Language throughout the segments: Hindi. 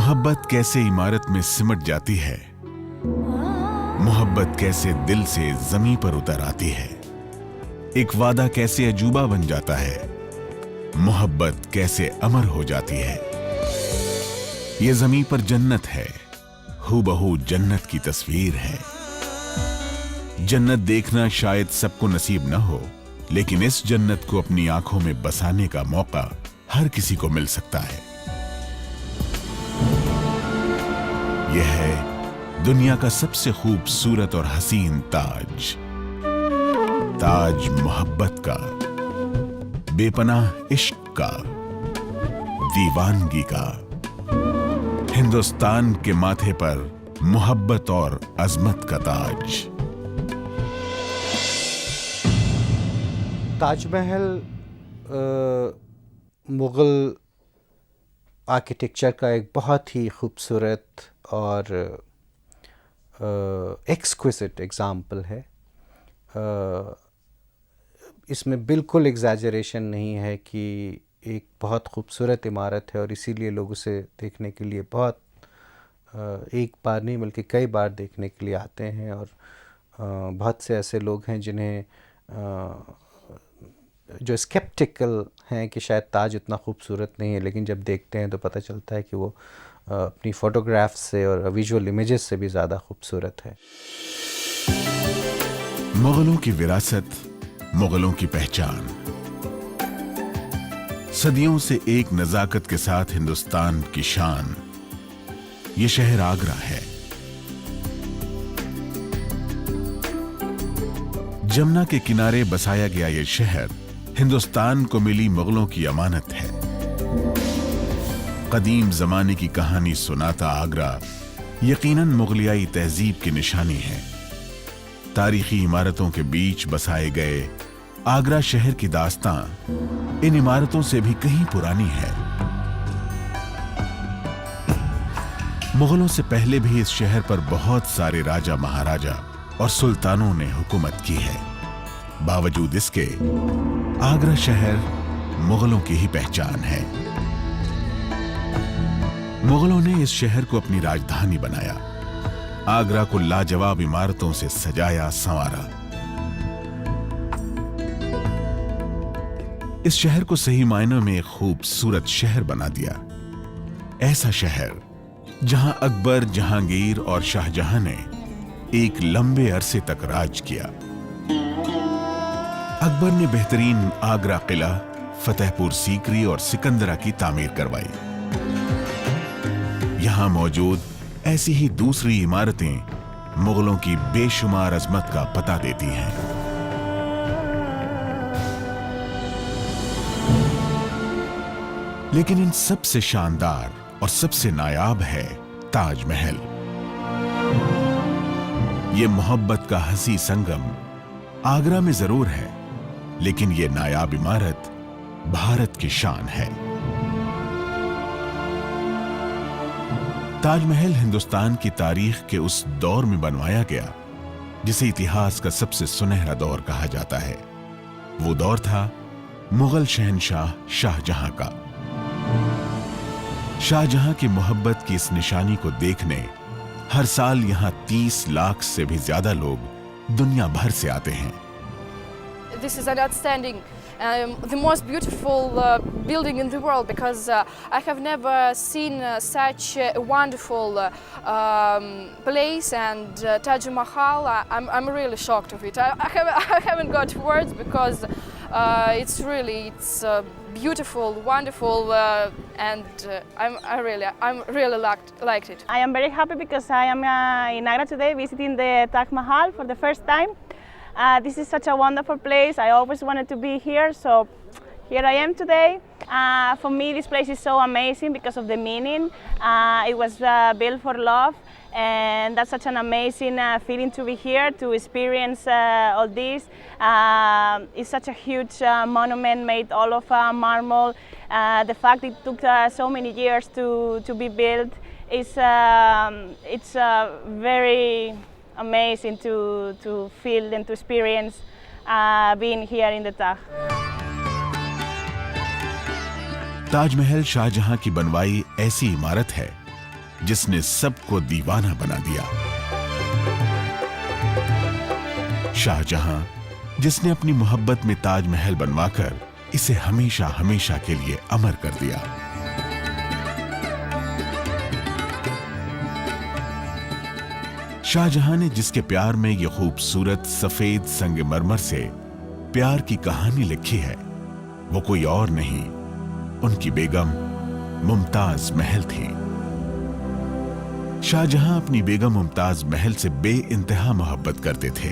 मोहब्बत कैसे इमारत में सिमट जाती है, मोहब्बत कैसे दिल से जमीन पर उतर आती है, एक वादा कैसे अजूबा बन जाता है, मोहब्बत कैसे अमर हो जाती है। ये जमीन पर जन्नत है, हूबहू जन्नत की तस्वीर है। जन्नत देखना शायद सबको नसीब न हो, लेकिन इस जन्नत को अपनी आंखों में बसाने का मौका हर किसी को मिल सकता है। यह है दुनिया का सबसे खूबसूरत और हसीन ताज, ताज मोहब्बत का, बेपनाह इश्क का, दीवानगी का। हिंदुस्तान के माथे पर मोहब्बत और अजमत का ताज। ताजमहल मुग़ल आर्किटेक्चर का एक बहुत ही खूबसूरत और एक्सक्विजिट एग्ज़ाम्पल है। इसमें बिल्कुल एग्ज़ैजरेशन नहीं है कि एक बहुत खूबसूरत इमारत है और इसीलिए लोग उसे देखने के लिए बहुत एक बार नहीं बल्कि कई बार देखने के लिए आते हैं। और बहुत से ऐसे लोग हैं जिन्हें जो स्केप्टिकल हैं कि शायद ताज इतना खूबसूरत नहीं है, लेकिन जब देखते हैं तो पता चलता है कि वो अपनी फ़ोटोग्राफ्स से और विजुअल इमेजेस से भी ज़्यादा खूबसूरत है। मुगलों की विरासत, मुगलों की पहचान। सदियों से एक नज़ाकत के साथ हिंदुस्तान की शान, ये शहर आगरा है। जमुना के किनारे बसाया गया ये शहर हिंदुस्तान को मिली मुगलों की अमानत है। कदीम जमाने की कहानी सुनाता आगरा यकीनन मुगलियाई तहजीब की निशानी है। तारीखी इमारतों के बीच बसाए गए आगरा शहर की दास्तां इन इमारतों से भी कहीं पुरानी है। मुगलों से पहले भी इस शहर पर बहुत सारे राजा महाराजा और सुल्तानों ने हुकूमत की है। बावजूद इसके आगरा शहर मुगलों की ही पहचान है। मुगलों ने इस शहर को अपनी राजधानी बनाया, आगरा को लाजवाब इमारतों से सजाया संवारा। इस शहर को सही मायनों में एक खूबसूरत शहर बना दिया। ऐसा शहर जहां अकबर, जहांगीर और शाहजहां ने एक लंबे अरसे तक राज किया। अकबर ने बेहतरीन आगरा किला, फतेहपुर सीकरी और सिकंदरा की तामीर करवाई। यहां मौजूद ऐसी ही दूसरी इमारतें मुगलों की बेशुमार अजमत का पता देती हैं। लेकिन इन सबसे शानदार और सबसे नायाब है ताजमहल। ये मोहब्बत का हंसी संगम आगरा में जरूर है, लेकिन ये नायाब इमारत भारत की शान है। ताजमहल हिंदुस्तान की तारीख के उस दौर में बनवाया गया जिसे इतिहास का सबसे सुनहरा दौर कहा जाता है। वो दौर था मुगल शहंशाह शाहजहां का। शाहजहां की मोहब्बत की इस निशानी को देखने हर साल यहां 30 लाख से भी ज्यादा लोग दुनिया भर से आते हैं। This is an outstanding, the most beautiful building in the world, because I have never seen such a wonderful place, and Taj Mahal. I'm really shocked of it. I haven't got words because it's beautiful, wonderful, and I'm really liked it. I am very happy because I am in Agra today visiting the Taj Mahal for the first time. This is such a wonderful place. I always wanted to be here, so here I am today. For me, this place is so amazing because of the meaning. It was built for love, and that's such an amazing feeling to be here, to experience all this. It's such a huge monument made all of marble. The fact it took so many years to be built is it's very amazing to feel and to experience being here in the Taj. Taj Mahal Shahjahan की बनवाई ऐसी इमारत है जिसने सबको दीवाना बना दिया। शाहजहां, जिसने अपनी मोहब्बत में ताजमहल बनवाकर इसे हमेशा हमेशा के लिए अमर कर दिया। शाहजहां ने जिसके प्यार में यह खूबसूरत सफेद संगमरमर से प्यार की कहानी लिखी है, वो कोई और नहीं, उनकी बेगम मुमताज महल थी। शाहजहां अपनी बेगम मुमताज महल से बेइंतहा मोहब्बत करते थे।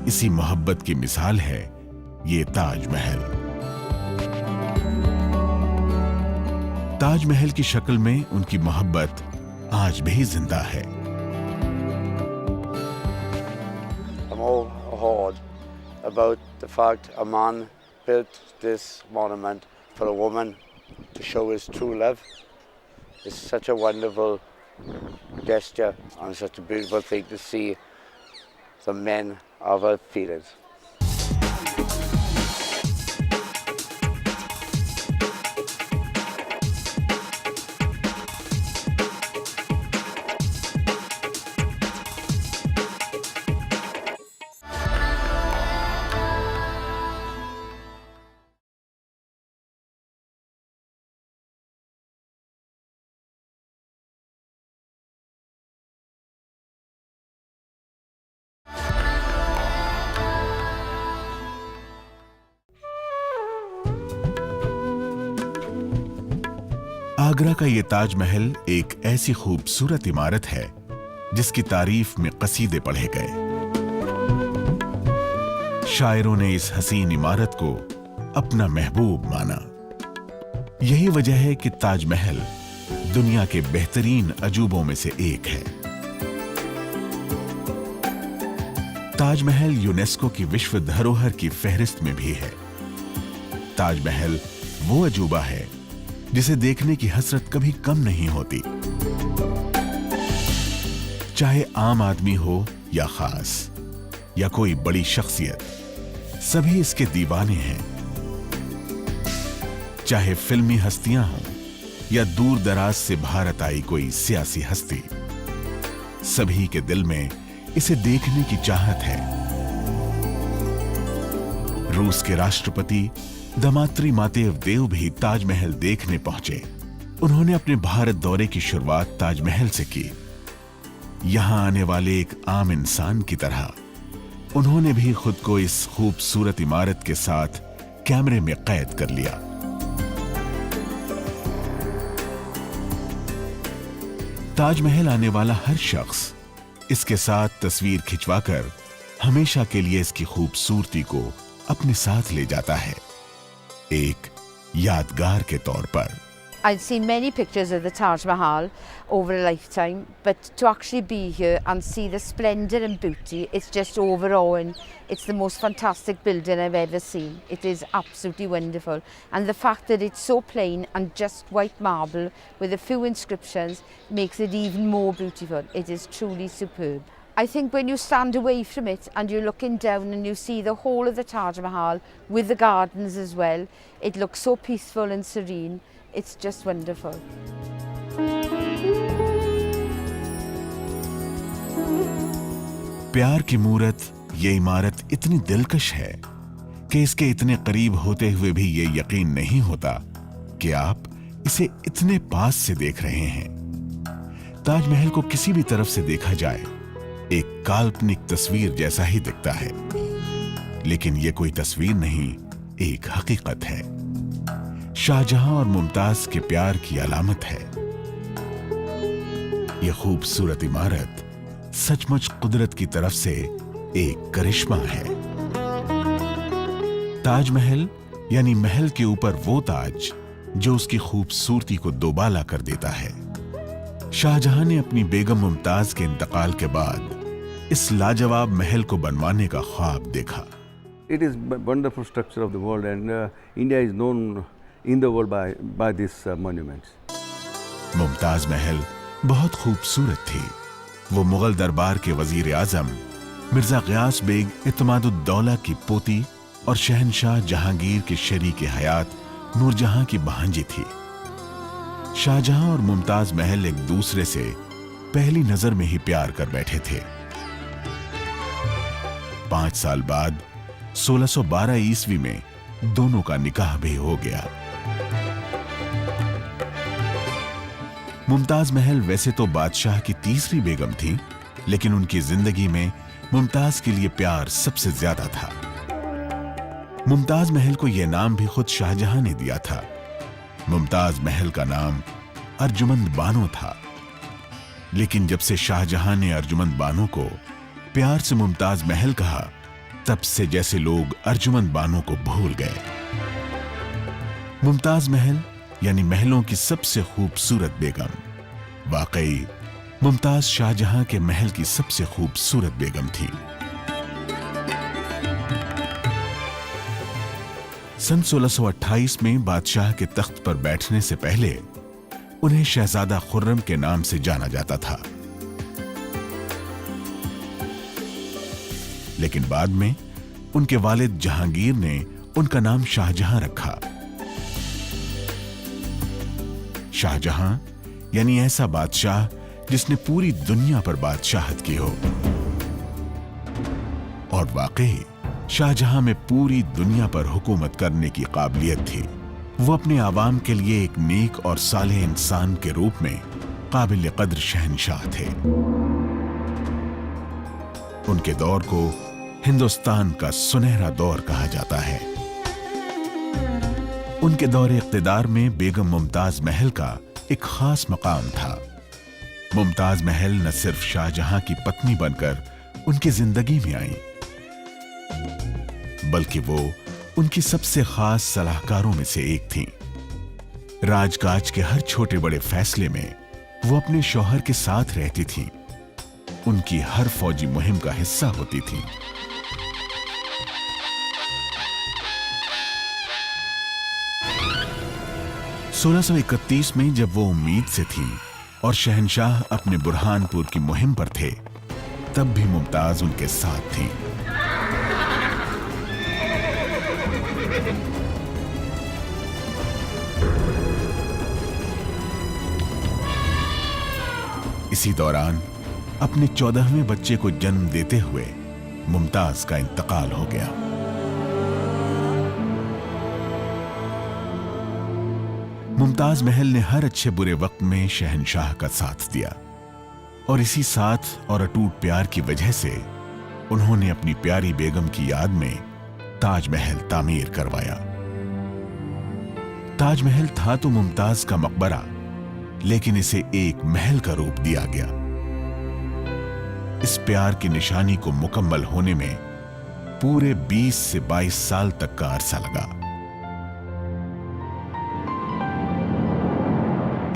इसी मोहब्बत की मिसाल है ये ताजमहल। ताजमहल की शक्ल में उनकी मोहब्बत आज भी जिंदा है। I'm all awed about the fact a man built this monument for a woman to show his true love. It's such a wonderful gesture and such a beautiful thing to see the men of our feelings. Agra का ये ताजमहल एक ऐसी खूबसूरत इमारत है जिसकी तारीफ में कसीदे पढ़े गए। शायरों ने इस हसीन इमारत को अपना महबूब माना। यही वजह है कि ताजमहल दुनिया के बेहतरीन अजूबों में से एक है। ताजमहल यूनेस्को की विश्व धरोहर की फहरिस्त में भी है। ताजमहल वो अजूबा है जिसे देखने की हसरत कभी कम नहीं होती। चाहे आम आदमी हो या खास या कोई बड़ी शख्सियत, सभी इसके दीवाने हैं। चाहे फिल्मी हस्तियां हों या दूर दराज से भारत आई कोई सियासी हस्ती, सभी के दिल में इसे देखने की चाहत है। रूस के राष्ट्रपति दमात्री मातेव देव भी ताजमहल देखने पहुंचे। उन्होंने अपने भारत दौरे की शुरुआत ताजमहल से की। यहां आने वाले एक आम इंसान की तरह उन्होंने भी खुद को इस खूबसूरत इमारत के साथ कैमरे में कैद कर लिया। ताजमहल आने वाला हर शख्स इसके साथ तस्वीर खिंचवाकर हमेशा के लिए इसकी खूबसूरती को अपने साथ ले जाता है, एक यादगार के तौर पर। I've seen many pictures of the Taj Mahal over a lifetime, but to actually be here and see the splendour and beauty, it's just overawing. It's the most fantastic building I've ever seen. It is absolutely wonderful. And the fact that it's so plain and just white marble with a few inscriptions makes it even more beautiful. It is truly superb. I think when you stand away from it and you're looking down and you see the whole of the Taj Mahal with the gardens as well, it looks so peaceful and serene. It's just wonderful. प्यार की मूरत ये इमारत इतनी दिलकश है कि इसके इतने करीब होते हुए भी ये यकीन नहीं होता कि आप इसे इतने पास से देख रहे हैं। ताजमहल को किसी भी तरफ से देखा जाए एक काल्पनिक तस्वीर जैसा ही दिखता है, लेकिन ये कोई तस्वीर नहीं, एक हकीकत है। शाहजहां और मुमताज के प्यार की अलामत है। ये खूबसूरत इमारत सचमुच कुदरत की तरफ से एक करिश्मा है। ताजमहल यानी महल के ऊपर वो ताज जो उसकी खूबसूरती को दोबाला कर देता है। शाहजहां ने अपनी बेगम मुमताज के इंतकाल के बाद इस लाजवाब महल को बनवाने का ख्वाब देखा। It is a wonderful structure of the world, and India is known in the world by these monuments. Mumtaz Mahal बहुत खूबसूरत थी। वो मुगल दरबार के वजीर आजम मिर्जा गयास बेग इत्मादुद्दौला की पोती और शहनशाह जहांगीर के शरीक हयात नूरजहां की भांजी थी। शाहजहां और मुमताज महल एक दूसरे से पहली नजर में ही प्यार कर बैठे थे। 5 साल बाद 1612 ईस्वी में दोनों का निकाह भी हो गया। मुमताज महल वैसे तो बादशाह की तीसरी बेगम थी, लेकिन उनकी जिंदगी में मुमताज के लिए प्यार सबसे ज्यादा था। मुमताज महल को यह नाम भी खुद शाहजहां ने दिया था। मुमताज महल का नाम अर्जुमंद बानो था, लेकिन जब से शाहजहां ने अर्जुमंद बानो को प्यार से मुमताज महल कहा, तब से जैसे लोग अर्जुमंद बानो को भूल गए। मुमताज महल यानी महलों की सबसे खूबसूरत बेगम। वाकई मुमताज शाहजहां के महल की सबसे खूबसूरत बेगम थी। सन 1628 में बादशाह के तख्त पर बैठने से पहले उन्हें शहजादा खुर्रम के नाम से जाना जाता था, लेकिन बाद में उनके वालिद जहांगीर ने उनका नाम शाहजहां रखा। शाहजहां यानी ऐसा बादशाह जिसने पूरी दुनिया पर बादशाहत की हो। और वाकई शाहजहां में पूरी दुनिया पर हुकूमत करने की काबिलियत थी। वो अपने आवाम के लिए एक नेक और सालेह इंसान के रूप में काबिल कद्र शहंशाह थे। उनके दौर को हिंदुस्तान का सुनहरा दौर कहा जाता है। उनके दौरे इक़्तिदार में बेगम मुमताज महल का एक खास मकाम था। मुमताज महल न सिर्फ शाहजहां की पत्नी बनकर उनकी जिंदगी में आई, बल्कि वो उनकी सबसे खास सलाहकारों में से एक थीं। राजकाज के हर छोटे बड़े फैसले में वो अपने शौहर के साथ रहती थीं। उनकी हर फौजी मुहिम का हिस्सा होती थीं। सोलह 1631 में जब वो उम्मीद से थी और शहंशाह अपने बुरहानपुर की मुहिम पर थे, तब भी मुमताज उनके साथ थी। इसी दौरान अपने 14वें बच्चे को जन्म देते हुए मुमताज का इंतकाल हो गया। मुमताज महल ने हर अच्छे बुरे वक्त में शहंशाह का साथ दिया, और इसी साथ और अटूट प्यार की वजह से उन्होंने अपनी प्यारी बेगम की याद में ताजमहल तामीर करवाया। ताजमहल था तो मुमताज का मकबरा, लेकिन इसे एक महल का रूप दिया गया। इस प्यार की निशानी को मुकम्मल होने में पूरे 20 से 22 साल तक का अरसा लगा।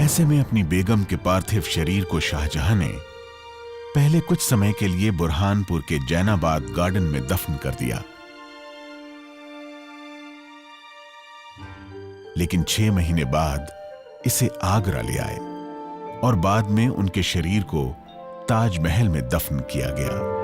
ऐसे में अपनी बेगम के पार्थिव शरीर को शाहजहां ने पहले कुछ समय के लिए बुरहानपुर के जैनाबाद गार्डन में दफन कर दिया, लेकिन 6 महीने बाद इसे आगरा ले आए और बाद में उनके शरीर को ताजमहल में दफन किया गया।